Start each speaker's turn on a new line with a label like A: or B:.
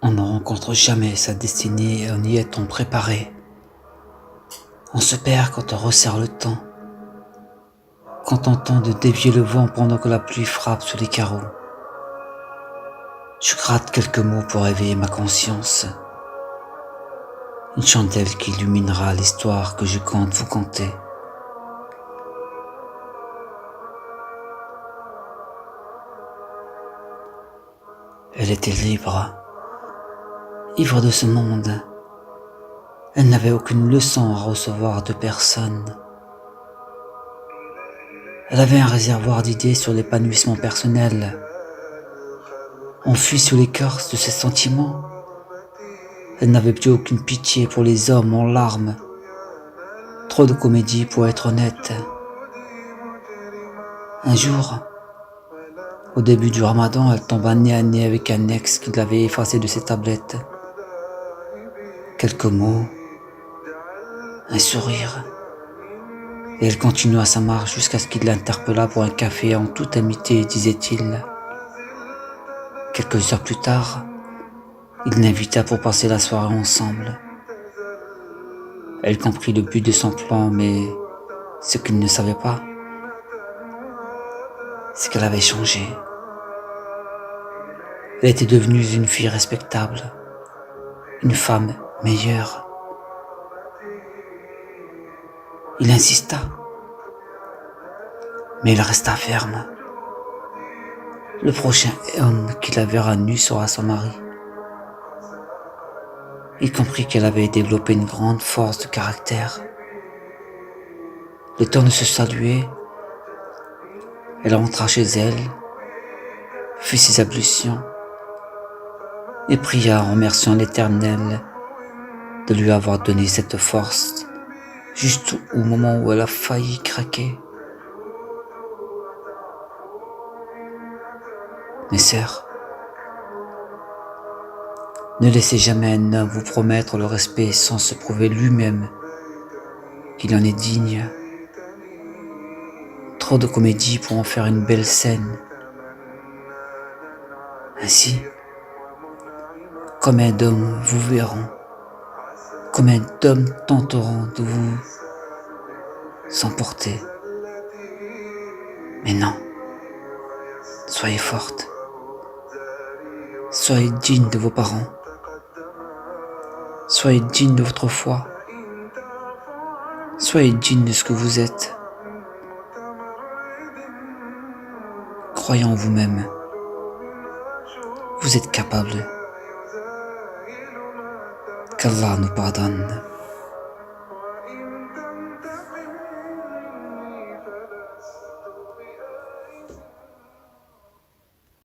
A: On ne rencontre jamais sa destinée et on y est préparé. On se perd quand on resserre le temps, quand on tente de dévier le vent pendant que la pluie frappe sur les carreaux. Je gratte quelques mots pour éveiller ma conscience, une chandelle qui illuminera l'histoire que je compte vous conter. Elle était libre, ivre de ce monde. Elle n'avait aucune leçon à recevoir de personne. Elle avait un réservoir d'idées sur l'épanouissement personnel. On fuit sous l'écorce de ses sentiments. Elle n'avait plus aucune pitié pour les hommes en larmes. Trop de comédie pour être honnête. Un jour, au début du ramadan, elle tomba nez à nez avec un ex qui l'avait effacé de ses tablettes. Quelques mots, un sourire, et elle continua sa marche jusqu'à ce qu'il l'interpellât pour un café en toute amitié, disait-il. Quelques heures plus tard, il l'invita pour passer la soirée ensemble. Elle comprit le but de son plan, mais ce qu'il ne savait pas, c'est qu'elle avait changé. Elle était devenue une fille respectable, une femme meilleure. Il insista, mais il resta ferme. Le prochain homme qui la verra nue sera son mari. Il comprit qu'elle avait développé une grande force de caractère. Le temps de se saluer, elle rentra chez elle, fit ses ablutions et pria en remerciant l'Éternel de lui avoir donné cette force juste au moment où elle a failli craquer. Mes sœurs, ne laissez jamais un homme vous promettre le respect sans se prouver lui-même qu'il en est digne. Trop de comédie pour en faire une belle scène. Ainsi, combien d'hommes vous verront, combien d'hommes tenteront de vous s'emporter. Mais non, soyez forte, soyez digne de vos parents, soyez digne de votre foi, soyez digne de ce que vous êtes. Croyez en vous-même, vous êtes capable. Qu'Allah nous pardonne.